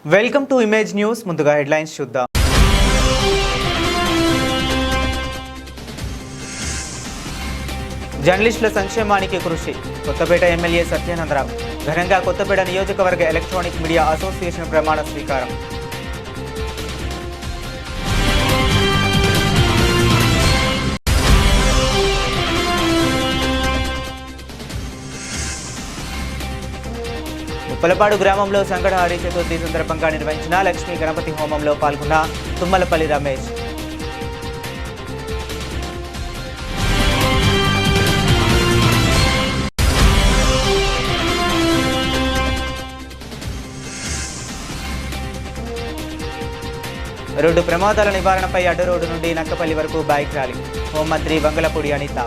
Welcome to image news. ముందుగా headlines చూద్దాం. జర్నలిస్టుల సంక్షేమానికి కృషి. కొత్తపేట ఎమ్మెల్యే సత్యానందరావు ఘనంగా కొత్తపేట నియోజకవర్గ ఎలక్ట్రానిక్ మీడియా అసోసియేషన్ ప్రమాణ స్వీకారం. ఉప్పలపాడు గ్రామంలో సంకటహారి చతుర్థి సందర్భంగా నిర్వహించిన లక్ష్మీ గణపతి హోమంలో పాల్గొన్న తుమ్మలపల్లి రమేష్. రోడ్డు ప్రమాదాల నివారణపై అడ్డు రోడ్డు నుండి నక్కపల్లి వరకు బైక్ ర్యాలీ. హోంమంత్రి వంగలపూడి అనిత.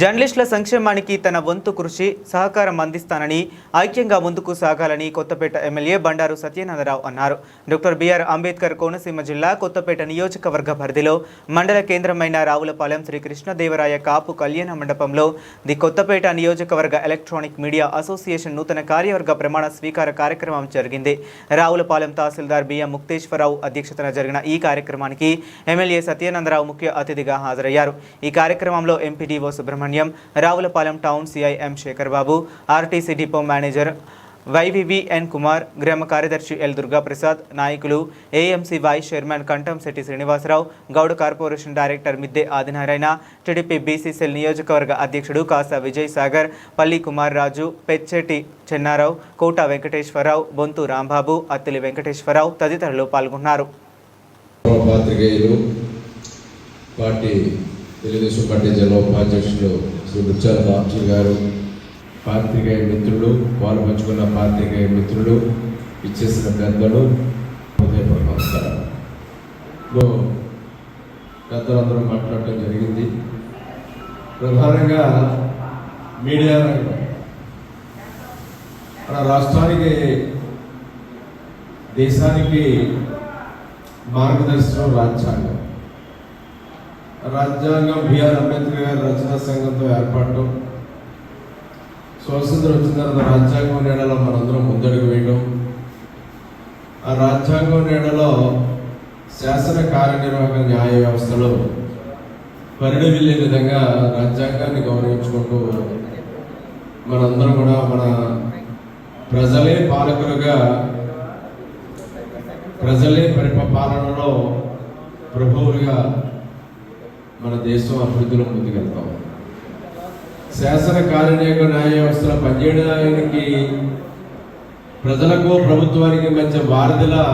జర్నలిస్టుల సంక్షేమానికి తన వంతు కృషి సహకారం అందిస్తానని, ఐక్యంగా ముందుకు సాగాలని కొత్తపేట ఎమ్మెల్యే బండారు సత్యానందరావు అన్నారు. డాక్టర్ బిఆర్ అంబేద్కర్ కోనసీమ జిల్లా కొత్తపేట నియోజకవర్గ పరిధిలో మండల కేంద్రమైన రావులపాలెం శ్రీ కృష్ణదేవరాయ కాపు కళ్యాణ మండపంలో ది కొత్తపేట నియోజకవర్గ ఎలక్ట్రానిక్ మీడియా అసోసియేషన్ నూతన కార్యవర్గ ప్రమాణ స్వీకార కార్యక్రమం జరిగింది. రావులపాలెం తహసీల్దార్ బిఎం ముక్తేశ్వరరావు అధ్యక్షతన జరిగిన ఈ కార్యక్రమానికి ఎమ్మెల్యే సత్యానందరావు ముఖ్య అతిథిగా హాజరయ్యారు. ఈ కార్యక్రమంలో MPDO Subrahmanyam, Ravulapalem town CI M Shekar Babu, RTC depot manager YVVN Kumar, గ్రామ కార్యదర్శి ఎల్ దుర్గాప్రసాద్, నాయకులు AMC vice chairman Kanthamsetti Srinivasarao, Goud corporation director Midde Adinarayana, TDP BC cell నియోజకవర్గ అధ్యక్షుడు కాసా విజయ్ సాగర్, పల్లి కుమార్ రాజు, పెచ్చెటి చెన్నారావు, కోట వెంకటేశ్వరరావు, బొంతు రాంబాబు, అత్తిలి వెంకటేశ్వరరావు తదితరులు పాల్గొన్నారు. తెలుగుదేశం పార్టీ జిల్లా ఉపాధ్యక్షులు శ్రీ బుచ్చాల బాబ్జీ గారు, పాత్రికేయ మిత్రులు, పాలు పంచుకున్న పాత్రికేయ మిత్రులు, ఇచ్చేసిన పెద్దలు, హృదయపూర్వక నమస్కారాలు. పెద్దలందరూ మాట్లాడటం జరిగింది. ప్రధానంగా మీడియా రంగం మన రాష్ట్రానికి, దేశానికి మార్గదర్శనం రాజ్యాంగం. రాజ్యాంగం బిఆర్ అంబేద్కర్ గారి రచనా సంఘంతో ఏర్పడటం, స్వతంత్రం వచ్చిన తర్వాత రాజ్యాంగం నీడలో మనందరం ముందడుగు వేయడం, ఆ రాజ్యాంగం నీడలో శాసన కార్యనిర్వాహక న్యాయ వ్యవస్థలో పరిణి వెళ్ళే విధంగా రాజ్యాంగాన్ని గౌరవించుకుంటూ మనందరం కూడా మన ప్రజలే పాలకులుగా, ప్రజలే పాలనలో ప్రభువులుగా మన దేశం అభివృద్ధిలో ముందుకెళ్తాం. శాసన కార్యనిర్వాహక న్యాయ వ్యవస్థలో పనిచేయడానికి ప్రజలకు ప్రభుత్వానికి మధ్య వారధిలా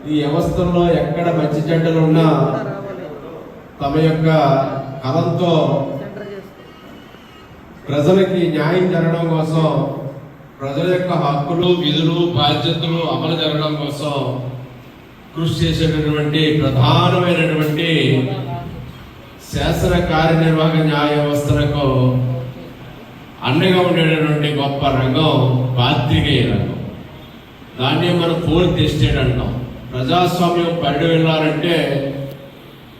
ఈ వ్యవస్థల్లో ఎక్కడ మంచి చెడ్డలు ఉన్నా తమ యొక్క కలంతో ప్రజలకి న్యాయం జరగడం కోసం, ప్రజల యొక్క హక్కులు, విధులు, బాధ్యతలు అమలు జరగడం కోసం కృషి చేసేటటువంటి ప్రధానమైనటువంటి శాసన కార్యనిర్వాహక న్యాయ వ్యవస్థలకు అండగా ఉండేటటువంటి గొప్ప రంగం పాత్రికేయ రంగం. దాన్ని మనం ఫోర్త్ ఎస్టేట్ అంటాం. ప్రజాస్వామ్యం పరిడి వెళ్ళాలంటే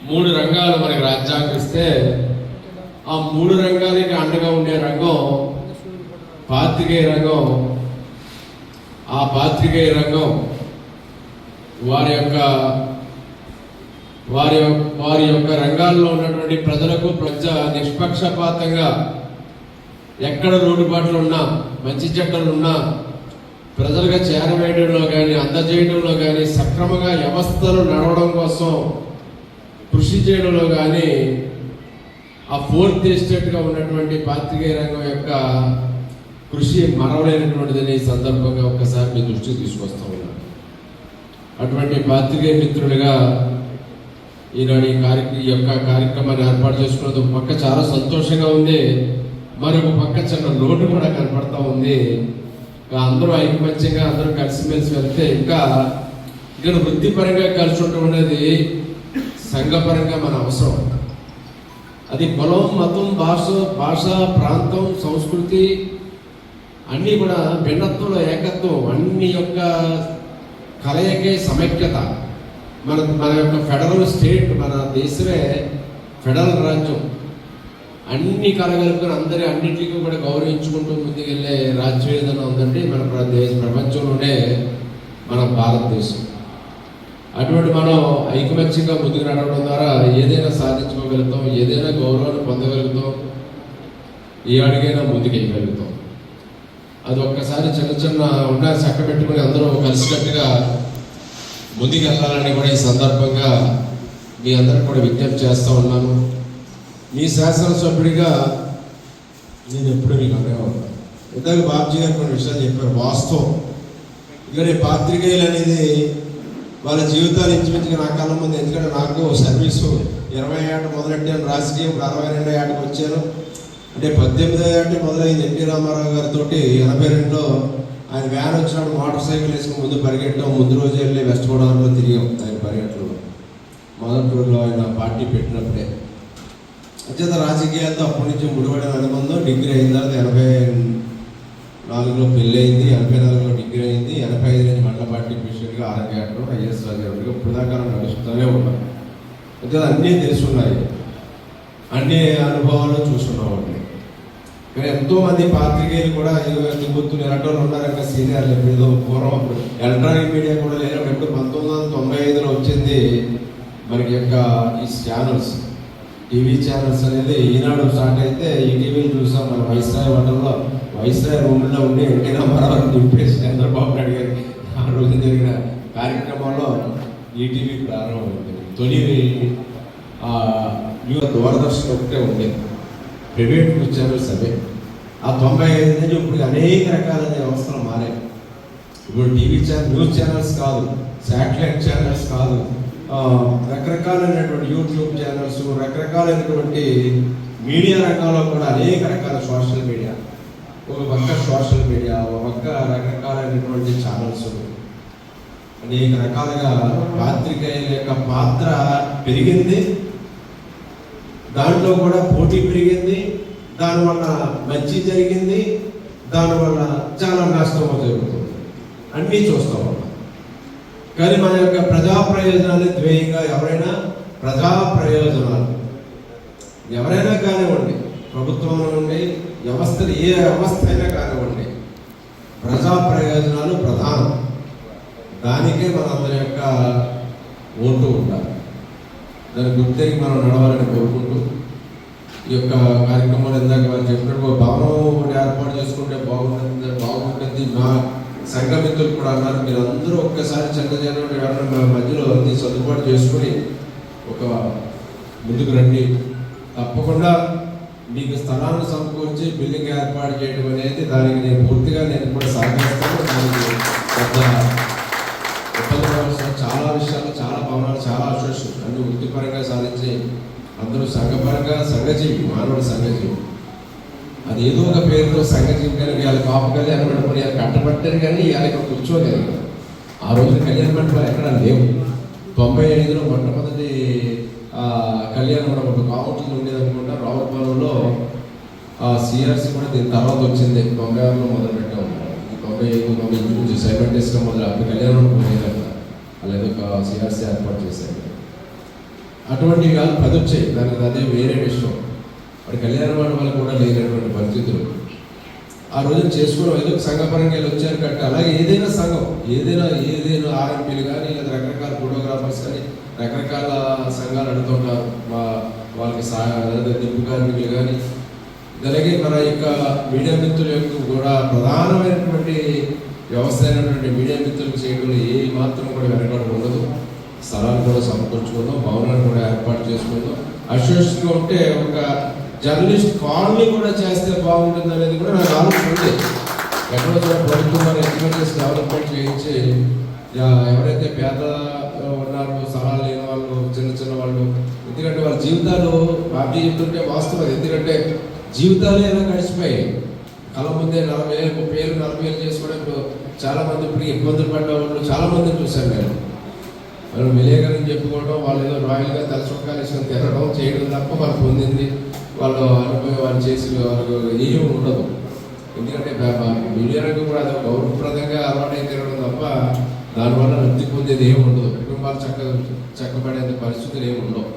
3 రంగాలు మనకి రాజ్యాంగం ఇస్తే, ఆ 3 రంగాలకి అండగా ఉండే రంగం పాత్రికేయ రంగం. ఆ పాత్రికేయ రంగం వారి యొక్క రంగాల్లో ఉన్నటువంటి ప్రజలకు నిష్పక్షపాతంగా ఎక్కడ లోటుపాట్లు ఉన్నా, మంచి చెడ్డలు ఉన్నా ప్రజలుగా చేరవేయడంలో కానీ, అందజేయడంలో కానీ, సక్రమంగా వ్యవస్థలు నడవడం కోసం కృషి చేయడంలో కానీ ఆ ఫోర్త్ ఎస్టేట్గా ఉన్నటువంటి పాత్రికేయ రంగం యొక్క కృషి మరవలేనటువంటిదని ఈ సందర్భంగా ఒక్కసారి మీ దృష్టికి తీసుకొస్తా ఉన్నాను. అటువంటి పాత్రికేయ మిత్రులుగా ఈనాడు ఈ యొక్క కార్యక్రమాన్ని ఏర్పాటు చేసుకున్నది ఒక పక్క చాలా సంతోషంగా ఉంది, మరొక పక్క చిన్న లోటు కూడా కనపడతా ఉంది. అందరూ ఐకమత్యంగా అందరూ కలిసిమెలిసి వెళ్తే ఇంకా ఇక్కడ వృత్తిపరంగా కలిసి ఉండడం అనేది సంఘపరంగా మన అవసరం. అది కులం, మతం, భాష, ప్రాంతం, సంస్కృతి అన్నీ కూడా భిన్నత్వంలో ఏకత్వం, అన్ని యొక్క కలయికే సమైక్యత. మన యొక్క ఫెడరల్ స్టేట్, మన దేశమే ఫెడరల్ రాజ్యం. అన్ని కలగలుపుకొని అన్నింటికి కూడా గౌరవించుకుంటూ ముందుకెళ్ళే రాజ్యం ఏదైనా ఉందంటే మన ప్రపంచంలోనే మన భారతదేశం. అటువంటి మనం ఐకమత్యంగా ముందుకు నడవడం ద్వారా ఏదైనా సాధించుకోగలుగుతాం, ఏదైనా గౌరవాన్ని పొందగలుగుతాం, ఏ అడిగైనా ముందుకెళ్ళగలుగుతాం. అది ఒక్కసారి చిన్న ఉన్న చక్క పెట్టుకుని అందరూ కలిసికట్టుగా ముందుకెళ్ళాలని కూడా ఈ సందర్భంగా మీ అందరికి కూడా విజ్ఞప్తి చేస్తూ ఉన్నాను. మీ శాసనసభ్యుడిగా నేను ఎప్పుడూ మీకు అనేవాడు. ఇందాక బాబ్జీ గారు కొన్ని విషయాలు చెప్పారు, వాస్తవం. ఇక్కడ పాత్రికేయులు అనేది వాళ్ళ జీవితాలు ఇంచుమించుగా నా కళ్ళ ముందు, ఎందుకంటే నాకు సర్వీసు 20 ఏళ్ళు మొదలెట్టాను, రాజకీయం 62 ఏళ్ళకి వచ్చాను. అంటే 18 ఏళ్ళు మొదలైంది ఎన్టీ రామారావు గారితో. 82లో ఆయన వ్యాన్ వచ్చినప్పుడు మోటార్ సైకిల్ వేసుకుని ముందు పరిగెట్టడం, ముందు రోజు వెళ్ళి వెస్ట్ గోదావరిలో తిరిగాం ఆయన పరిగెట్టలో. మొదటి రోజులో ఆయన పార్టీ పెట్టినప్పుడే అత్యంత రాజకీయాలతో అప్పటి నుంచి ముడిపడిన అనుబంధం. డిగ్రీ అయిన తర్వాత 84లో పెళ్ళి అయింది, 84లో డిగ్రీ అయింది, 85 నుంచి మండల పార్టీ ప్రెసిడెంట్గా ఆరోగ్యాలు ఐఎస్ రాజాగా ఇప్పుడు దాకా నడుస్తూనే ఉన్నాం. అయితే అన్నీ తెలుసున్నాయి, అన్ని అనుభవాలు చూస్తున్నామండి. కానీ ఎంతోమంది పాత్రికేయులు కూడా గుర్తులు ఎలాంటి వాళ్ళు ఉన్నారంటే సీనియర్లు. ఏదో పూర్వం ఎలక్ట్రానిక్ మీడియా కూడా లేనప్పుడు ఎప్పుడు 1995లో వచ్చింది మనకి యొక్క ఈ ఛానల్స్, టీవీ ఛానల్స్ అనేది. ఈనాడు స్టార్ట్ అయితే ఈ టీవీని చూసాం మన వైస్రాయ్ హోటల్లో, వైస్రాయ్ రూమ్లో ఉండి ఎన్టీ రామారావు దింపేసి చంద్రబాబు నాయుడు గారికి ఆ రోజు జరిగిన కార్యక్రమంలో ఈటీవీ ప్రారంభమైంది. తొలి దూరదర్శన్ ఒకటే ఉండేది, ప్రైవేట్ న్యూస్ ఛానల్స్ అవే. ఆ 95 నుంచి ఇప్పుడు అనేక రకాలైన వ్యవస్థలు మారాయి. ఇప్పుడు టీవీ న్యూస్ ఛానల్స్ కాదు, శాటిలైట్ ఛానల్స్ కాదు, రకరకాలైనటువంటి యూట్యూబ్ ఛానల్స్, రకరకాలైనటువంటి మీడియా రంగంలో కూడా అనేక రకాల సోషల్ మీడియా, ఒక పక్క సోషల్ మీడియా, ఒక పక్క రకరకాలైనటువంటి ఛానల్స్, అనేక రకాలుగా పాత్రికేయుల యొక్క పాత్ర పెరిగింది. దాంట్లో కూడా పోటీ పెరిగింది, దానివల్ల మంచి జరిగింది, దానివల్ల చాలా నష్టం జరుగుతుంది, అన్నీ చూస్తూ ఉన్నాం. కానీ మన యొక్క ప్రజా ప్రయోజనాలు ధ్యేయంగా ఎవరైనా ప్రజా ప్రయోజనాలు ఎవరైనా కానివ్వండి, ప్రభుత్వంలో ఉండి వ్యవస్థలు ఏ వ్యవస్థ అయినా కానివ్వండి, ప్రజా ప్రయోజనాలు ప్రధానం. దానికే మనందరి యొక్క ఓటు ఉండాలి. దాని గుర్తికి మనం నడవాలని కోరుకుంటూ ఈ యొక్క కార్యక్రమాలు ఇందాక వారు చెప్పినట్టు భవనం ఒకటి ఏర్పాటు చేసుకుంటే బాగుంటుంది. మా సంఘ మిత్రులు కూడా అన్నారు, మీరు అందరూ ఒక్కసారి చెందజేయడం మధ్యలో అన్ని సర్దుబాటు చేసుకుని ఒక ముందుకు రండి. తప్పకుండా మీకు స్థలాన్ని సమకూర్చి బిల్డింగ్ ఏర్పాటు చేయడం అనేది దానికి నేను పూర్తిగా కూడా సహకరిస్తాను. దానికి పెద్ద ఇబ్బంది చాలా విషయాలు, చాలా భవనాలు, చాలా అసోసియేషన్ అన్ని వృత్తిపరంగా సాధించి అందరూ సంఘపరంగా సంఘజీవి, మానవుడు సంఘజీవి. అది ఏదో ఒక పేరుతో సంఘజీవి కానీ ఇవాళ కాపు కళ్యాణ మండపం ఇవాళ కట్టబట్టారు కానీ ఇవాళ ఇక్కడ కూర్చోలేదు. ఆ రోజు కళ్యాణ మండపాలు ఎక్కడ లేవు. 95లో మొట్టమొదటి కళ్యాణ మండపం కావట్లు ఉండేది అనుకుంటా. రావులపాలెంలో సిఆర్సీ కూడా దీని తర్వాత వచ్చింది. 96లో మొదలు పెట్టాము. 95, 95 సైమల్టేనియస్గా మొదలు అప్పుడు కళ్యాణ మండపం లేదంట, అలాగే ఒక సిఆర్సీ ఏర్పాటు చేశారు. అటువంటివి కాదు 10 వచ్చాయి, దానికి అదే వేరే విషయం. వాడి కళ్యాణ మండపాలు కూడా లేనటువంటి పరిస్థితులు ఆ రోజు చేసుకోవడం ఏదో సంఘపరంగా వెళ్ళి వచ్చారు కట్టి. అలాగే ఏదైనా సంఘం, ఏదైనా ఆర్ఎంపీలు కానీ లేదా రకరకాల ఫోటోగ్రాఫర్స్ కానీ రకరకాల సంఘాలు అడుగుతుంటారు. వాళ్ళకి దింపు కార్మికులు కానీ, అలాగే మన యొక్క మీడియా మిత్రుల యొక్క కూడా ప్రధానమైనటువంటి వ్యవస్థ అయినటువంటి మీడియా మిత్రులకు చేయడంలో ఏ మాత్రం కూడా వెనకాడ ఉండదు. స్థలాలు కూడా సమకూర్చుకుందాం, భవనాలు కూడా ఏర్పాటు చేసుకుందాం. అసోసియేషన్గా ఉంటే ఒక జర్నలిస్ట్ కాలనీ కూడా చేస్తే బాగుంటుంది అనేది కూడా నాకు ఆలోచన ఉంది. ఎక్కడో ప్రభుత్వం వారు ఎడ్యుకేషన్ డెవలప్మెంట్ చేయించి ఎవరైతే పేద ఉన్నారో, స్థలాలు లేని వాళ్ళు, చిన్న వాళ్ళు, ఎందుకంటే వాళ్ళ జీవితాలు పార్టీ చెప్తుంటే వాస్తవం. ఎందుకంటే జీవితాలు ఎలా గడిచిపోయాయి. కళ్ళ ముందే 40,000, 30,000, 40,000 చేసుకోవడం. ఇప్పుడు చాలామంది ఇప్పుడు ఇబ్బందులు పడ్డ వాళ్ళు చాలామందిని చూశాను నేను. వాళ్ళు విలేకరని చెప్పుకోవడం, వాళ్ళు ఏదో రాయల్గా తలచొక్కాలు వేసుకొని తిరగడం చేయడం తప్ప వాళ్ళు పొందింది, వాళ్ళు అనుభవం, వాళ్ళు చేసి వాళ్ళకు ఏమీ ఉండదు. ఎందుకంటే మీడియా రంగం కూడా అది గౌరవప్రదంగా అలవాటు తిరగడం తప్ప దానివల్ల లబ్ధి పొందేది ఏమి ఉండదు. కుటుంబాలు చక్కబడేంత పరిస్థితులు ఏమి ఉండవు.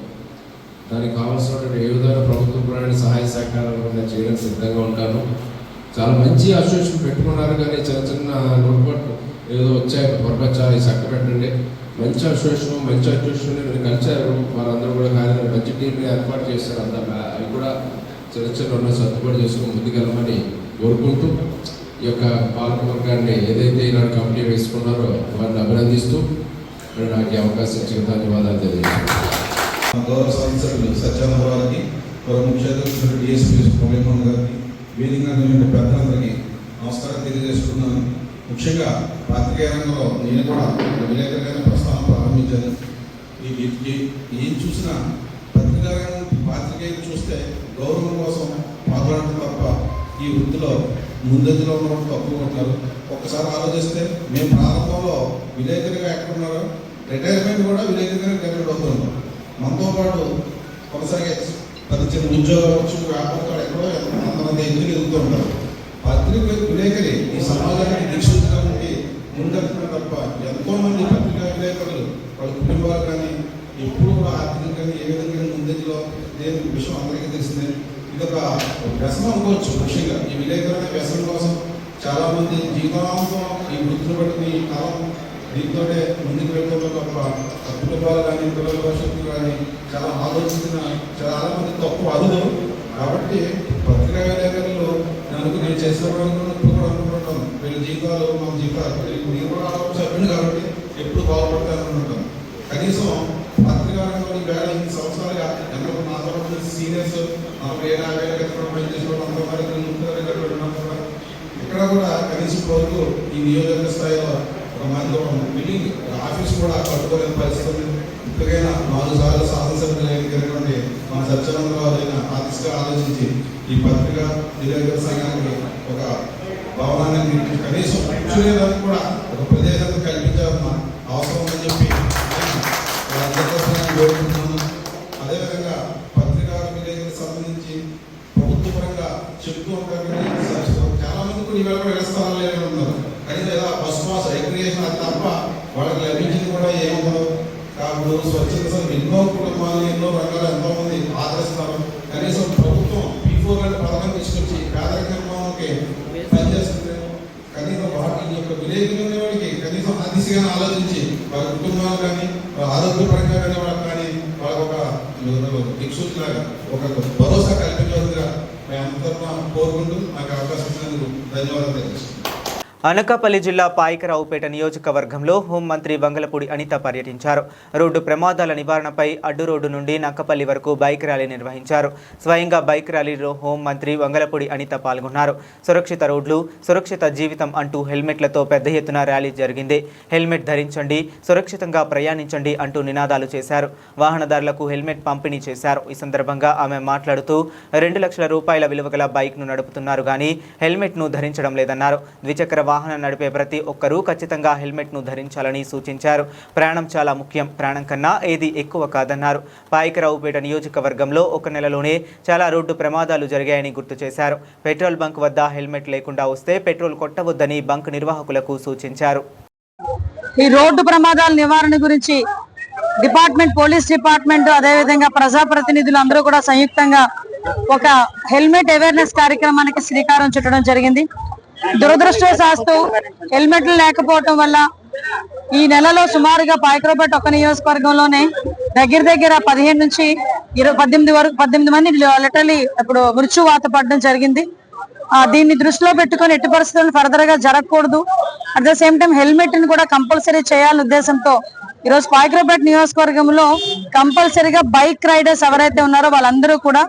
దానికి కావాల్సినటువంటి ఏ విధమైన ప్రభుత్వపరమైన సహాయ సహకారాలు నేను చేయడానికి సిద్ధంగా ఉంటాను. చాలా మంచి అసోసియేషన్ పెట్టుకున్నారు, కానీ చిన్న చిన్న లోటుపాట్లు ఏదో వచ్చాయి, పొరపచ్చాలి చక్క పెట్టండి. మంచి అసోసియేషన్ నేను కలిశారు, వారందరూ కూడా మంచి టీంని ఏర్పాటు చేశారు. అవి కూడా చిన్న చిన్న ఉన్న సర్దుబాటు చేసుకుని ముందుకెళ్ళమని కోరుకుంటూ ఈ యొక్క పాలకవర్గాన్ని ఏదైతే ఈనాడు కమిటీ వేసుకున్నారో వారిని అభినందిస్తూ నాకు అవకాశం ఇచ్చిన ధన్యవాదాలు తెలియజేస్తున్నాను. గౌరవ సంసదులు సత్యానంద గారికి, గౌరవ ముఖ్య అతిథులు డిఎస్పీ మోహన్ గారికి, వేదిక పెద్దలందరికీ నమస్కారం తెలియజేస్తున్నాను. ముఖ్యంగా పాత్రికేయ రంగంలో నేను కూడా విలేకరులైన ప్రస్థానం ప్రారంభించాను. ఏం చూసినా పాత్రికేయులు చూస్తే గౌరవం కోసం మాట్లాడటం తప్ప ఈ వృత్తిలో ముందంజలో ఉన్న వాళ్ళు తక్కువ ఉంటారు. ఒక్కసారి ఆలోచిస్తే మేము ప్రారంభంలో విలేకరిగా ఎక్కడున్నారో రిటైర్మెంట్ కూడా విలేకరిగా రిటైర్మెంట్ అవుతున్నాం. మనతో పాటు కొనసాగే చిన్న ఉద్యోగం వచ్చు, వ్యాపారం ఎక్కడో అంతమంది ఎదురు ఎదుగుతూ ఉంటారు. పత్రిక విలేకరి ఈ సమాజానికి దీక్షితుగా ఉండి ముందెళ్తున్నారు తప్ప ఎంతోమంది పత్రికా విలేకరులు వాళ్ళ కుటుంబాలు కానీ ఎప్పుడు కూడా ఆర్థికంగా ఏ విధంగా ముందంజలో దేని విషయం అందరికీ తెలిసిందే. ఇదొక వ్యసనం అనుకోవచ్చు. ముఖ్యంగా ఈ విలేకరణ వ్యసనం కోసం చాలామంది జీవితాంతం ఈ వృత్తిని బట్టి ఈ కాలం దీంతో ముందుకు వెళ్తున్న తప్ప కుటుంబాలు కానీ పిల్లల భవిష్యత్తు కానీ చాలా ఆలోచించిన చాలామంది తక్కువ అరుదు. కాబట్టి పత్రికా విలేకరులు నేను చేసినప్పుడు కూడా అనుకుంటాను, వీళ్ళ జీవితాలు మన జీవితాలు నేను కూడా సభ్యులు కాబట్టి ఎప్పుడు బాగుపడతాను అనుకుంటాను. కనీసం పత్రికా రంగంలో వేల 8 సంవత్సరాలుగా ఎంతో నా తరఫు సీనియర్స్ 40,000 50,000 పనిచేసిన వాళ్ళు ఇక్కడ కూడా కనీసం వరకు ఈ నియోజకవర్గ స్థాయిలో ఒక మంది బిల్డింగ్ ఆఫీస్ కూడా కట్టుకోలేని పరిస్థితి. ఇప్పటికైనా 4 సార్లు శాసనసభ్యులు ఎన్నికైనటువంటి మన సత్యానందరావు అయినా ఆ దిశగా ఆలోచించి ఈ పత్రికా విలేకరుల సంఘానికి ఒక భవనాన్ని కనీసం కూర్చునేదానికి కూడా ఒక ప్రదేశాన్ని కల్పించాలన్న అవసరం ఉందని చెప్పి కోరుకుంటున్నాను. అదేవిధంగా పత్రికా విలేకరులకు సంబంధించి ప్రభుత్వ పరంగా చెప్తూ ఉంటారు, చాలా మంది కూడా ఇవాళ కూడా వ్యవస్థలు లేని ఉన్నారు. కానీ లేదా బస్ పాస్ రిక్రియేషన్ అది తప్ప వాళ్ళకి లభించింది కూడా ఏముండదు. కాబట్టి స్వచ్ఛత ఎన్నో కుటుంబాలు ఎన్నో రంగాలు ఎంతో మంది ఆదరిస్తారు. కనీసం ప్రభుత్వం P4 లాంటి పథకం తీసుకొచ్చి పేదరిక నిర్మాణానికి పనిచేస్తుంది. కనీసం వాటి యొక్క విలేకరుల వాడికి కనీసం ఆ దిశగా ఆలోచించి వాళ్ళ కుటుంబాలు కానీ ఆరోగ్యపరంగా కానీ వాళ్ళకి కానీ వాళ్ళకి ఒక దిక్సూచిలాగా ఒక భరోసా కల్పించాలిగా మేమంతా కోరుకుంటూ నాకు అవకాశం ఇచ్చినందుకు ధన్యవాదాలు తెలియజేస్తున్నాను. అనకాపల్లి జిల్లా పాయకరావుపేట నియోజకవర్గంలో హోంమంత్రి వంగలపూడి అనిత పర్యటించారు. రోడ్డు ప్రమాదాల నివారణపై అడ్డు రోడ్డు నుండి నక్కపల్లి వరకు బైక్ ర్యాలీ నిర్వహించారు. స్వయంగా బైక్ ర్యాలీలో హోంమంత్రి వంగలపూడి అనిత పాల్గొన్నారు. సురక్షిత రోడ్లు సురక్షిత జీవితం అంటూ హెల్మెట్లతో పెద్ద ఎత్తున ర్యాలీ జరిగింది. హెల్మెట్ ధరించండి, సురక్షితంగా ప్రయాణించండి అంటూ నినాదాలు చేశారు. వాహనదారులకు హెల్మెట్ పంపిణీ చేశారు. ఈ సందర్భంగా ఆమె మాట్లాడుతూ 2 లక్షల రూపాయల విలువగల బైక్ను నడుపుతున్నారు కానీ హెల్మెట్ను ధరించడం లేదన్నారు. ద్విచక్ర వాహనం నడిపే ప్రతి ఒక్కరూ ఖచ్చితంగా హెల్మెట్ను ధరించాలని సూచించారు. ప్రాణం చాలా ముఖ్యం, ప్రాణం కన్నా ఏది ఎక్కువ కాదన్నారు. పాయకరావుపేట నియోజకవర్గంలో ఒక నెలలోనే చాలా రోడ్డు ప్రమాదాలు జరిగాయని గుర్తు చేశారు. పెట్రోల్ బంక్ వద్ద హెల్మెట్ లేకుండా వస్తే పెట్రోల్ కొట్టవద్దని బంక్ నిర్వాహకులకు సూచించారు. ఈ రోడ్డు ప్రమాదాల నివారణ గురించి పోలీస్ డిపార్ట్మెంట్ అదేవిధంగా ప్రజాప్రతినిధులు అందరూ కూడా సంయుక్తంగా ఒక హెల్మెట్ అవేర్నెస్ కార్యక్రమానికి శ్రీకారం చుట్టడం జరిగింది. దురదృష్టవశాత్తు హెల్మెట్లు లేకపోవటం వల్ల ఈ నెలలో సుమారుగా పాయకరావుపేట ఒక నియోజకవర్గంలోనే దగ్గర 15 నుంచి 18 మంది లిటరలీ ఇప్పుడు మృత్యువాత పడడం జరిగింది. దీన్ని దృష్టిలో పెట్టుకుని ఎట్టి పరిస్థితులను ఫర్దర్ గా జరగకూడదు. At the same time helmet ని కూడా కంపల్సరీ చేయాలనే ఉద్దేశంతో ఈరోజు పాయకరావుపేట నియోజకవర్గంలో కంపల్సరీగా బైక్ రైడర్స్ ఎవరైతే ఉన్నారో వాళ్ళందరూ కూడా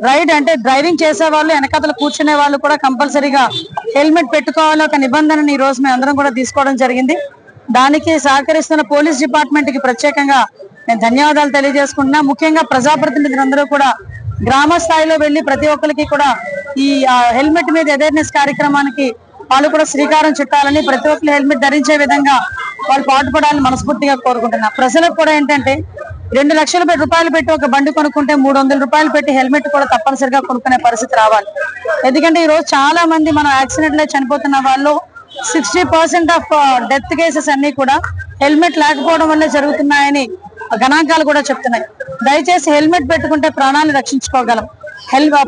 రైడ్ అంటే డ్రైవింగ్ చేసే వాళ్ళు వెనకాతలు కూర్చునే వాళ్ళు కూడా కంపల్సరీగా హెల్మెట్ పెట్టుకోవాలి ఒక నిబంధనని ఈ రోజు మేము అందరం కూడా తీసుకోవడం జరిగింది. దానికి సహకరిస్తున్న పోలీస్ డిపార్ట్మెంట్ కి ప్రత్యేకంగా నేను ధన్యవాదాలు తెలియజేసుకుంటున్నా. ముఖ్యంగా ప్రజాప్రతినిధులందరూ కూడా గ్రామ స్థాయిలో వెళ్లి ప్రతి ఒక్కరికి కూడా ఈ హెల్మెట్ మీద అవేర్నెస్ కార్యక్రమానికి వాళ్ళు కూడా శ్రీకారం చుట్టాలని, ప్రతి ఒక్కరు హెల్మెట్ ధరించే విధంగా వాళ్ళు పాటుపడాలని మనస్ఫూర్తిగా కోరుకుంటున్నా. ప్రజలకు కూడా ఏంటంటే 2 లక్షల రూపాయలు పెట్టి ఒక బండి కొనుక్కుంటే 300 రూపాయలు పెట్టి హెల్మెట్ కూడా తప్పనిసరిగా కొనుక్కునే పరిస్థితి రావాలి. ఎందుకంటే ఈ రోజు చాలా మంది మనం యాక్సిడెంట్ లో చనిపోతున్న వాళ్ళు 60% ఆఫ్ డెత్ కేసెస్ అన్ని కూడా హెల్మెట్ లేకపోవడం వల్ల జరుగుతున్నాయని గణాంకాలు కూడా చెప్తున్నాయి. దయచేసి హెల్మెట్ పెట్టుకుంటే ప్రాణాలను రక్షించుకోగలం.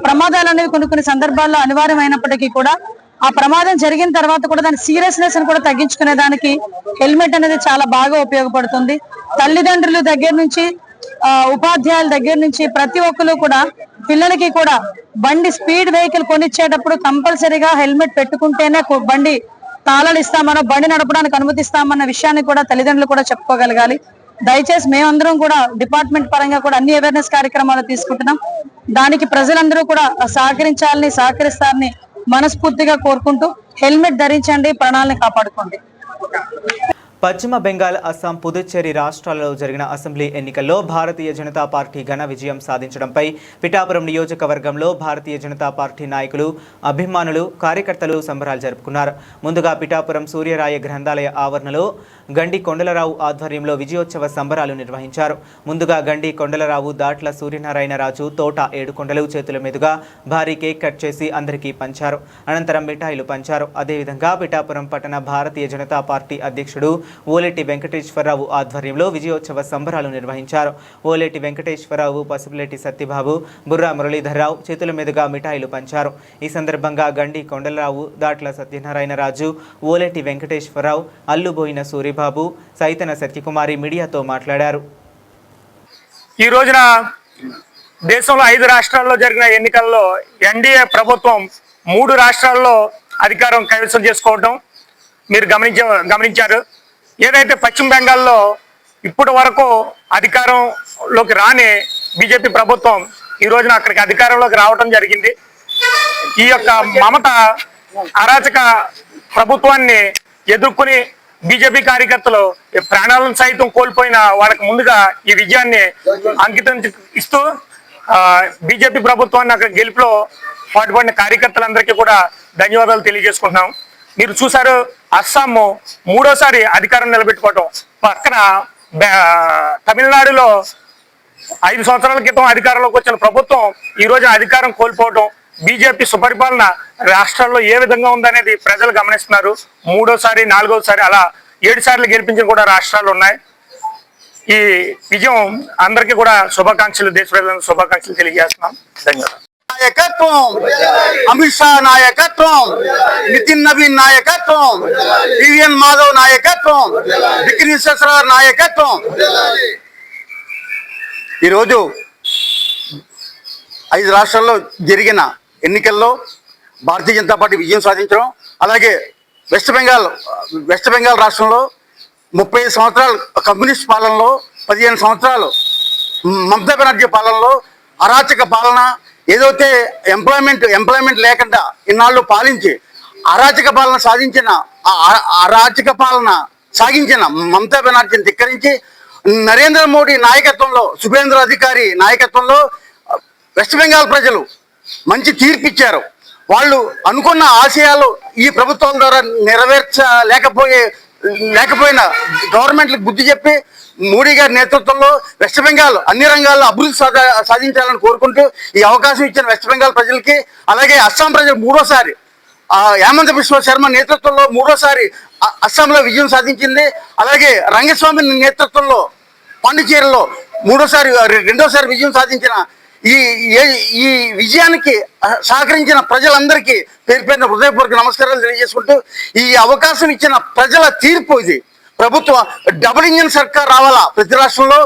ప్రమాదాలు అనేవి కొన్ని సందర్భాల్లో అనివార్యమైనప్పటికీ కూడా ఆ ప్రమాదం జరిగిన తర్వాత కూడా దాని సీరియస్నెస్ ని కూడా తగ్గించుకునే దానికి హెల్మెట్ అనేది చాలా బాగా ఉపయోగపడుతుంది. తల్లిదండ్రుల దగ్గర నుంచి ఉపాధ్యాయుల దగ్గర నుంచి ప్రతి ఒక్కరు కూడా పిల్లలకి కూడా బండి స్పీడ్ వెహికల్ కొనిచ్చేటప్పుడు కంపల్సరీగా హెల్మెట్ పెట్టుకుంటేనే బండి తాళాలు ఇస్తామనో బండి నడపడానికి అనుమతిస్తామన్న విషయాన్ని కూడా తల్లిదండ్రులు కూడా చెప్పుకోగలగాలి. దయచేసి మేమందరం కూడా డిపార్ట్మెంట్ పరంగా కూడా అన్ని అవేర్నెస్ కార్యక్రమాలు తీసుకుంటున్నాం. దానికి ప్రజలందరూ కూడా సహకరిస్తారని మనస్ఫూర్తిగా కోరుకుంటూ హెల్మెట్ ధరించండి, ప్రాణాలను కాపాడుకోండి. పశ్చిమ బెంగాల్, అస్సాం, పుదుచ్చేరి రాష్ట్రాల్లో జరిగిన అసెంబ్లీ ఎన్నికల్లో భారతీయ జనతా పార్టీ ఘన విజయం సాధించడంపై పిఠాపురం నియోజకవర్గంలో భారతీయ జనతా పార్టీ నాయకులు, అభిమానులు, కార్యకర్తలు సంబరాలు జరుపుకున్నారు. ముందుగా పిఠాపురం సూర్యరాయ గ్రంథాలయ ఆవరణలో గండి కొండలరావు ఆధ్వర్యంలో విజయోత్సవ సంబరాలు నిర్వహించారు. ముందుగా గండి కొండలరావు దాట్ల సూర్యనారాయణరాజు తోట ఏడుకొండలు చేతుల మీదుగా భారీ కేక్ కట్ చేసి అందరికీ పంచారు. అనంతరం మిఠాయిలు పంచారు. అదేవిధంగా పిఠాపురం పట్టణ భారతీయ జనతా పార్టీ అధ్యక్షుడు ఓలేటి వెంకటేశ్వరరావు ఆధ్వర్యంలో విజయోత్సవ సంబరాలు నిర్వహించారు. ఓలేటి వెంకటేశ్వరరావు, పసుపులేటి సత్యబాబు, బుర్రా మురళీధర్రావు చేతుల మీదుగా మిఠాయిలు పంచారు. ఈ సందర్భంగా గండి కొండలరావు, దాట్ల సత్యనారాయణరాజు, ఓలేటి వెంకటేశ్వరరావు, అల్లుబోయిన సూరిబాబు, సైతన సత్యకుమారి మీడియాతో మాట్లాడారు. ఈ రోజున దేశంలో 5 రాష్ట్రాల్లో జరిగిన ఎన్నికల్లో ఎన్డీఏ ప్రభుత్వం 3 రాష్ట్రాల్లో అధికారం కైవసం చేసుకోవడం మీరు గమనించారు. ఏదైతే పశ్చిమ బెంగాల్లో ఇప్పటి వరకు అధికారంలోకి రాని బీజేపీ ప్రభుత్వం ఈ రోజున అక్కడికి అధికారంలోకి రావడం జరిగింది. ఈ యొక్క మమత అరాచక ప్రభుత్వాన్ని ఎదుర్కొని బీజేపీ కార్యకర్తలు ప్రాణాలను సైతం కోల్పోయిన వాళ్ళకి ముందుగా ఈ విజయాన్ని అంకితం ఇస్తూ బీజేపీ ప్రభుత్వాన్ని అక్కడ గెలుపులో పాటుపడిన కార్యకర్తలందరికీ కూడా ధన్యవాదాలు తెలియజేసుకుంటున్నాం. మీరు చూసారు, అస్సాం 3వ అధికారం నిలబెట్టుకోవటం, పక్కన తమిళనాడులో 5 సంవత్సరాల క్రితం అధికారంలోకి వచ్చిన ప్రభుత్వం ఈ రోజు అధికారం కోల్పోవటం, బీజేపీ సుపరిపాలన రాష్ట్రాల్లో ఏ విధంగా ఉందనేది ప్రజలు గమనిస్తున్నారు. 3వ 4వ అలా 7 సార్లు గెలిపించిన కూడా రాష్ట్రాలు ఉన్నాయి. ఈ విజయం అందరికీ కూడా శుభాకాంక్షలు, దేశ ప్రజలకు శుభాకాంక్షలు తెలియజేస్తున్నాం. ధన్యవాదాలు. నాయకత్వం, అమిత్ షా నాయకత్వం, నితిన్ నవీన్ నాయకత్వం, టివిఎన్ మాధవ్ నాయకత్వం, బిక్కిరి విశ్వేశ్వరరావు నాయకత్వం. ఈరోజు 5 రాష్ట్రాల్లో జరిగిన ఎన్నికల్లో భారతీయ జనతా పార్టీ విజయం సాధించడం, అలాగే వెస్ట్ బెంగాల్ రాష్ట్రంలో 35 సంవత్సరాలు కమ్యూనిస్ట్ పాలనలో, 15 సంవత్సరాలు మమతా బెనర్జీ పాలనలో అరాచక పాలన, ఏదైతే ఎంప్లాయ్మెంట్ లేకుండా ఇన్నాళ్ళు పాలించి అరాచక పాలన సాగించిన మమతా బెనర్జీని ధిక్కరించి నరేంద్ర మోడీ నాయకత్వంలో, శుభేంద్ర అధికారి నాయకత్వంలో వెస్ట్ బెంగాల్ ప్రజలు మంచి తీర్పిచ్చారు. వాళ్ళు అనుకున్న ఆశయాలు ఈ ప్రభుత్వం ద్వారా లేకపోయినా గవర్నమెంట్లకు బుద్ధి చెప్పి మోడీ గారి నేతృత్వంలో వెస్ట్ బెంగాల్ అన్ని రంగాల్లో అభివృద్ధి సాధించాలని కోరుకుంటూ ఈ అవకాశం ఇచ్చిన వెస్ట్ బెంగాల్ ప్రజలకి, అలాగే అస్సాం ప్రజలు 3వసారి హేమంత్ బిశ్వ శర్మ నేతృత్వంలో 3వసారి అస్సాంలో విజయం సాధించింది. అలాగే రంగస్వామి నేతృత్వంలో పాండిచేరిలో 2వసారి విజయం సాధించిన ఈ విజయానికి సహకరించిన ప్రజలందరికీ పేరు హృదయపూర్వక నమస్కారాలు తెలియజేసుకుంటూ, ఈ అవకాశం ఇచ్చిన ప్రజల తీర్పు ఇది. ప్రభుత్వం డబుల్ ఇంజిన్ సర్కార్ రావాలా ప్రతి రాష్ట్రంలో.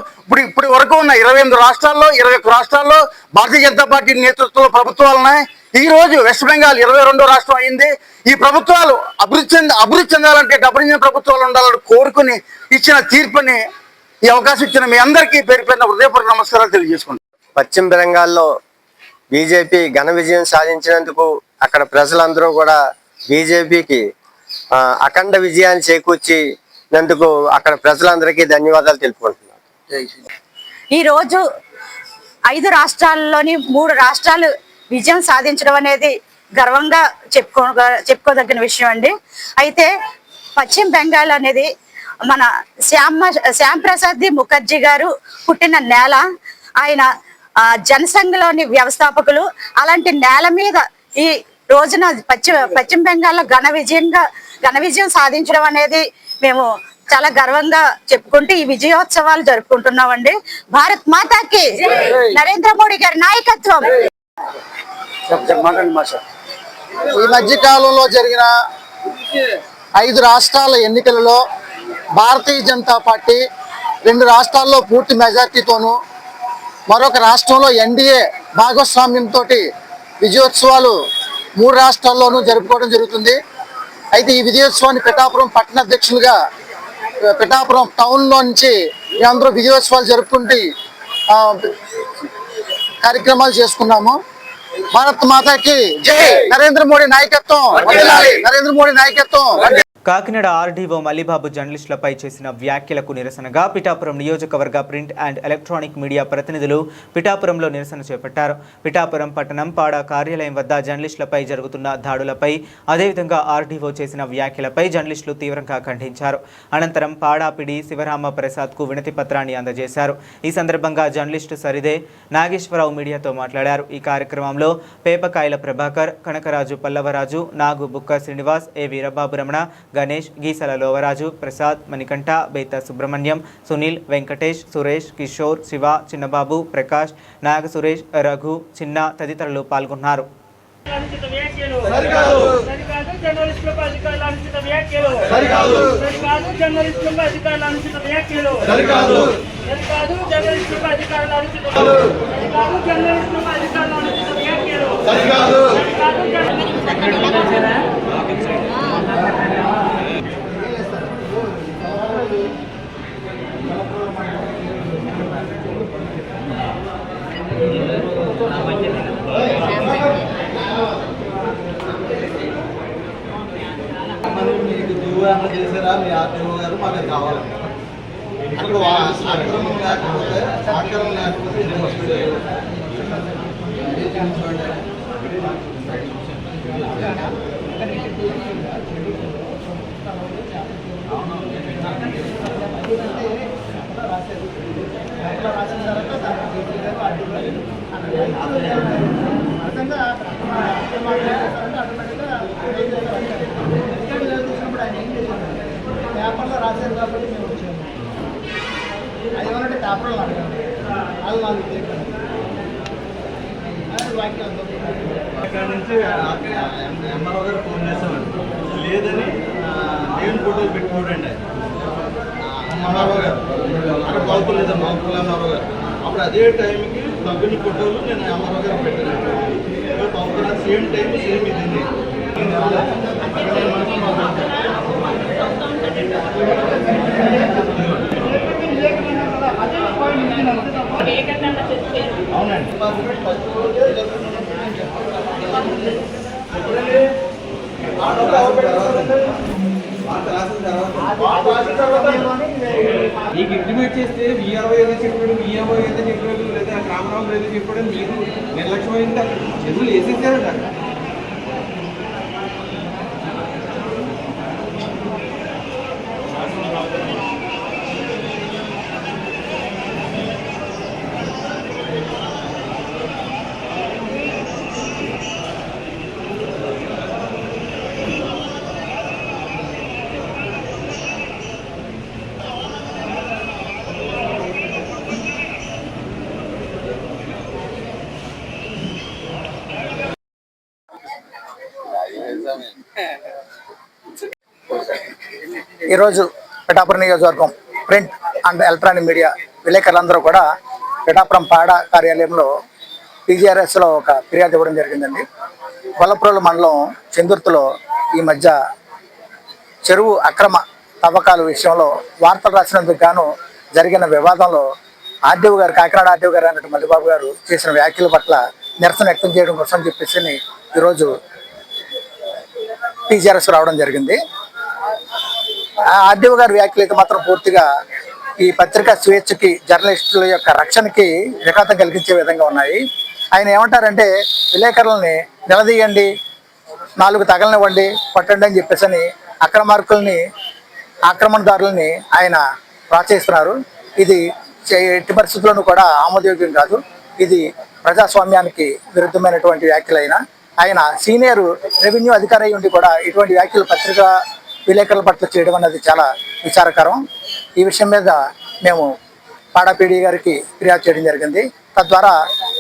ఇప్పుడు వరకు ఉన్న 28 రాష్ట్రాల్లో 21 రాష్ట్రాల్లో భారతీయ జనతా పార్టీ నేతృత్వంలో ప్రభుత్వాలు ఉన్నాయి. ఈ రోజు వెస్ట్ బెంగాల్ 22వ రాష్ట్రం అయింది. ఈ ప్రభుత్వాలు అభివృద్ధి చెందాలంటే డబుల్ ఇంజిన్ ప్రభుత్వాలు ఉండాలని కోరుకుని ఇచ్చిన తీర్పుని, ఈ అవకాశం ఇచ్చిన మీ అందరికీ పేరు హృదయపూర్వక నమస్కారాలు తెలియజేసుకుంటాం. పశ్చిమ బెంగాల్లో బీజేపీ ఘన విజయం సాధించినందుకు అక్కడ ప్రజలందరూ కూడా బీజేపీకి అఖండ విజయాన్ని చేకూర్చినందుకు అక్కడ ప్రజలందరికీ ధన్యవాదాలు తెలుపుకుంటున్నాను. ఈ రోజు 5 రాష్ట్రాల్లోని 3 రాష్ట్రాలు విజయం సాధించడం అనేది గర్వంగా చెప్పుకోదగిన విషయం అండి. అయితే పశ్చిమ బెంగాల్ అనేది మన శ్యామ్ ప్రసాద్ ముఖర్జీ గారు పుట్టిన నేల. ఆయన జనసంఘలోని వ్యవస్థాపకులు. అలాంటి నేల మీద ఈ రోజున పశ్చిమ బెంగాల్లో ఘన విజయం సాధించడం అనేది మేము చాలా గర్వంగా చెప్పుకుంటూ ఈ విజయోత్సవాలు జరుపుకుంటున్నామండి. భారత్ మాతాకి నరేంద్ర మోడీ గారి నాయకత్వం. ఈ మధ్య కాలంలో జరిగిన 5 రాష్ట్రాల ఎన్నికలలో భారతీయ జనతా పార్టీ 2 రాష్ట్రాల్లో పూర్తి మెజార్టీతోనూ, మరొక రాష్ట్రంలో ఎన్డీఏ భాగస్వామ్యంతో విజయోత్సవాలు 3 రాష్ట్రాల్లోనూ జరుపుకోవడం జరుగుతుంది. అయితే ఈ విజయోత్సవాన్ని పిఠాపురం పట్టణ అధ్యక్షులుగా పిఠాపురం టౌన్లో నుంచి మేమందరూ విజయోత్సవాలు జరుపుకుంటూ కార్యక్రమాలు చేసుకున్నాము. భారత్ మాతాకి జై. నరేంద్ర మోడీ నాయకత్వం వర్ధిల్లాలి. నరేంద్ర మోడీ నాయకత్వం. కాకినాడ ఆర్డీఓ మల్లిబాబు జర్నలిస్టులపై చేసిన వ్యాఖ్యలకు నిరసనగా పిఠాపురం నియోజకవర్గ ప్రింట్ అండ్ ఎలక్ట్రానిక్ మీడియా ప్రతినిధులు పిఠాపురంలో నిరసన చేపట్టారు. పిఠాపురం పట్టణం పాడా కార్యాలయం వద్ద జర్నలిస్టులపై జరుగుతున్న దాడులపై, అదేవిధంగా ఆర్డీఓ చేసిన వ్యాఖ్యలపై జర్నలిస్టులు తీవ్రంగా ఖండించారు. అనంతరం పాడా పిడి శివరామ ప్రసాద్కు వినతి పత్రాన్ని అందజేశారు. ఈ సందర్భంగా జర్నలిస్టు సరిదే నాగేశ్వరరావు మీడియాతో మాట్లాడారు. ఈ కార్యక్రమంలో పేపకాయల ప్రభాకర్, కనకరాజు పల్లవరాజు, నాగు బుక్క శ్రీనివాస్, ఏ వీరబాబు రమణ, గణేష్, గీసల లోవరాజు, ప్రసాద్, మణికంఠ, బేత సుబ్రహ్మణ్యం, సునీల్, వెంకటేష్, సురేష్, కిషోర్, శివ, చిన్నబాబు, ప్రకాష్, నాగ సురేష్, రఘు, చిన్న తదితరులు పాల్గొన్నారు. మీకు దివ్యాంగ చేశారా మీ ఆర్టీఓ గారు? మాకు అది కావాలి. అక్కడ ఆక్రమం లేకపోతే పేపర్లో రాశారు కాబట్టి మేము వచ్చాము. అది ఏమంటే పేపర్లో అడగండి, అది నాకు అక్కడ నుంచి ఎంఆర్ఓ గారు ఫోన్ చేస్తామండి. లేదని దేవుని ఫోటోలు పెట్టుకోడండి ఎంఆర్ఓ గారు. అక్కడ బాగులేదు మామూలు ఎంఆర్ఓ గారు. అప్పుడు అదే టైంకి తగ్గిన ఫోటోలు నేను ఎంఆర్ఓ గారు పెట్టాను. సేమ్ టైం సేమ్ ఇది. అవునండి. మీకు ఇంటిమేట్ చేస్తే విఆర్ఓ ఏదో చెప్పాడు, విఆర్ఓ ఏదో చెప్పాడు, లేదా రామరావు ఏదో చెప్పాడు, మీకు నిర్లక్ష్యమైంది. అక్కడ చెరువులు వేసేసారండి. అక్కడ ఈరోజు పిఠాపురం నియోజకవర్గం ప్రింట్ అండ్ ఎలక్ట్రానిక్ మీడియా విలేకరులందరూ కూడా పిఠాపురం పాడా కార్యాలయంలో పీజీఆర్ఎస్లో ఒక ఫిర్యాదు ఇవ్వడం జరిగిందండి. గొల్లప్రోలు మండలం చందుర్తిలో ఈ మధ్య చెరువు అక్రమ తవ్వకాల విషయంలో వార్తలు రాసినందుకు గాను జరిగిన వివాదంలో ఆర్డీఓ గారు, కాకినాడ ఆర్డీఓ గారు అన్నట్టు మల్లిబాబు గారు చేసిన వ్యాఖ్యల పట్ల నిరసన వ్యక్తం చేయడం కోసం చెప్పేసి ఈరోజు పీజీఆర్ఎస్ రావడం జరిగింది. ఆర్డీఓ గారి వ్యాఖ్యలు అయితే మాత్రం పూర్తిగా ఈ పత్రికా స్వేచ్ఛకి, జర్నలిస్టుల యొక్క రక్షణకి విఘాతం కలిగించే విధంగా ఉన్నాయి. ఆయన ఏమంటారంటే విలేకరులని నిలదీయండి, 4 తగలనివ్వండి, కొట్టండి అని చెప్పేసి అక్రమార్కుల్ని, ఆక్రమణదారులని ఆయన ప్రోత్సహిస్తున్నారు. ఇది ఎట్టి పరిస్థితుల్లోనూ కూడా ఆమోదయోగ్యం కాదు. ఇది ప్రజాస్వామ్యానికి విరుద్ధమైనటువంటి వ్యాఖ్యలైన ఆయన సీనియర్ రెవెన్యూ అధికారి ఉండి కూడా ఇటువంటి వ్యాఖ్యలు పత్రికా విలేకరుల పట్ల చేయడం అనేది చాలా విచారకరం. ఈ విషయం మీద మేము పాడా పీడీ గారికి ఫిర్యాదు చేయడం జరిగింది. తద్వారా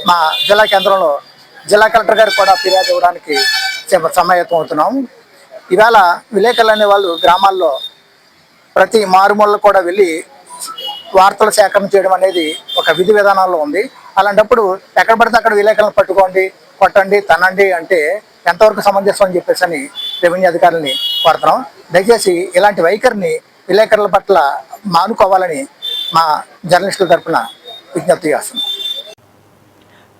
మా జిల్లా కేంద్రంలో జిల్లా కలెక్టర్ గారికి కూడా ఫిర్యాదు ఇవ్వడానికి సమాయత్తం అవుతున్నాము. ఇవాళ విలేకరులు అనే వాళ్ళు గ్రామాల్లో ప్రతి మారుమూలలో కూడా వెళ్ళి వార్తల సేకరణ చేయడం అనేది ఒక విధి విధానాల్లో ఉంది. అలాంటప్పుడు ఎక్కడ పడితే అక్కడ విలేకరులను పట్టుకోండి, కొట్టండి, తనండి అంటే ఎంతవరకు సమంజసం అని చెప్పేసి అని రెవెన్యూ అధికారులని కోరుతున్నాం. దయచేసి ఇలాంటి వైఖరిని విలేకరుల పట్ల మానుకోవాలని మా జర్నలిస్టుల తరఫున విజ్ఞప్తి చేస్తున్నాం.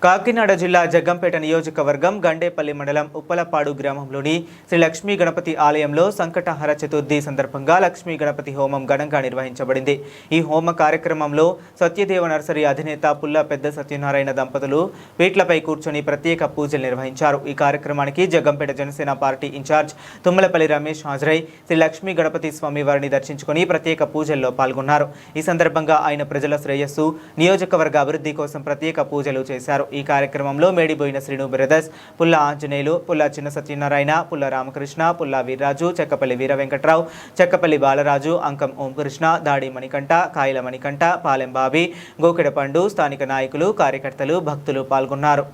కాకినాడ జిల్లా జగ్గంపేట నియోజకవర్గం గండేపల్లి మండలం ఉప్పలపాడు గ్రామంలోని శ్రీ లక్ష్మీ గణపతి ఆలయంలో సంకటహర చతుర్థి సందర్భంగా లక్ష్మీ గణపతి హోమం ఘనంగా నిర్వహించబడింది. ఈ హోమ కార్యక్రమంలో సత్యదేవ నర్సరీ అధినేత పుల్ల పెద్ద సత్యనారాయణ దంపతులు పీట్లపై కూర్చొని ప్రత్యేక పూజలు నిర్వహించారు. ఈ కార్యక్రమానికి జగ్గంపేట జనసేన పార్టీ ఇన్ఛార్జ్ తుమ్మలపల్లి రమేష్ హాజరై శ్రీ లక్ష్మీ గణపతి స్వామి వారిని దర్శించుకుని ప్రత్యేక పూజల్లో పాల్గొన్నారు. ఈ సందర్భంగా ఆయన ప్రజల శ్రేయస్సు, నియోజకవర్గ అభివృద్ధి కోసం ప్రత్యేక పూజలు చేశారు. ఈ కార్యక్రమంలో మేడిబోయిన శ్రీను బ్రదర్స్, పుల్ల ఆంజనేయులు, పుల్ల చిన్న సత్యనారాయణ, పుల్ల రామకృష్ణ, పుల్ల వీర్రాజు, చెక్కపల్లి వీర వెంకట్రావు, చెక్కపల్లి బాలరాజు, అంకం ఓంకృష్ణ, దాడి మణికంఠ, కాయల మణికంఠ, పాలెం బాబి, గోకెడ పండు, స్థానిక నాయకులు, కార్యకర్తలు, భక్తులు పాల్గొన్నారు.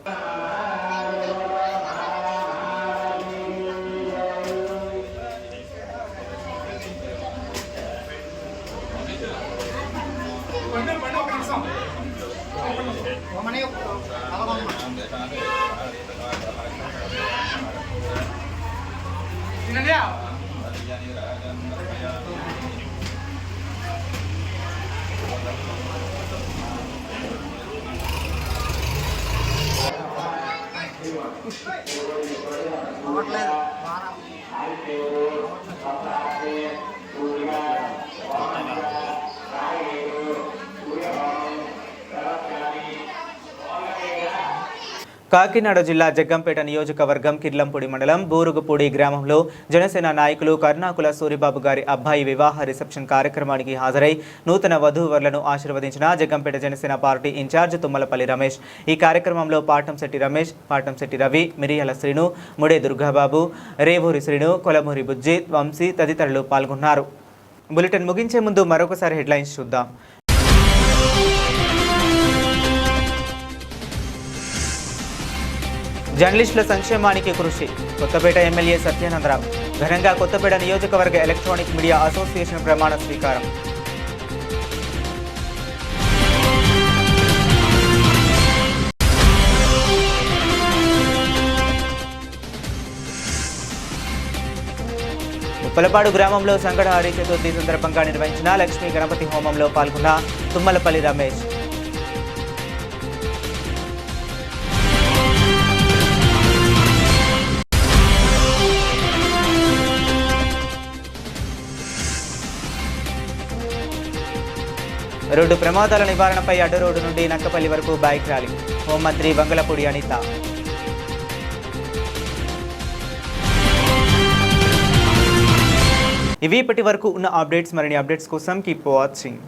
కాకినాడ జిల్లా జగ్గంపేట నియోజకవర్గం కిర్లంపూడి మండలం బూరుగుపూడి గ్రామంలో జనసేన నాయకులు కర్ణాకుల సూరిబాబు గారి అబ్బాయి వివాహ రిసెప్షన్ కార్యక్రమానికి హాజరై నూతన వధూవరులను ఆశీర్వదించిన జగ్గంపేట జనసేన పార్టీ ఇన్ఛార్జ్ తుమ్మలపల్లి రమేష్. ఈ కార్యక్రమంలో పాటంశెట్టి రమేష్, పాటంశెట్టి రవి, మిరియాల శ్రీను, ముడే దుర్గాబాబు, రేవూరి శ్రీను, కొలమూరి బుజ్జి, వంశీ తదితరులు పాల్గొన్నారు. బులెటిన్ ముగించే ముందు మరొకసారి హెడ్లైన్స్ చూద్దాం. జర్నలిస్టుల సంక్షేమానికి కృషి, కొత్తపేట ఎమ్మెల్యే సత్యానందరావు. ఘనంగా కొత్తపేట నియోజకవర్గ ఎలక్ట్రానిక్ మీడియా అసోసియేషన్ ప్రమాణ స్వీకారం. ఉప్పలపాడు గ్రామంలో సంకటహర చతుర్థి సందర్భంగా నిర్వహించిన లక్ష్మీ గణపతి హోమంలో పాల్గొన్న తుమ్మలపల్లి రమేష్. రోడ్డు ప్రమాదాల నివారణపై అడ్డు రోడ్డు నుండి నక్కపల్లి వరకు బైక్ ర్యాలీ. హోంమంత్రి వంగలపూడి అనిత. ఇవి ఇప్పటి వరకు ఉన్న అప్డేట్స్. మరిన్ని అప్డేట్స్ కోసం కీప్ వాచింగ్.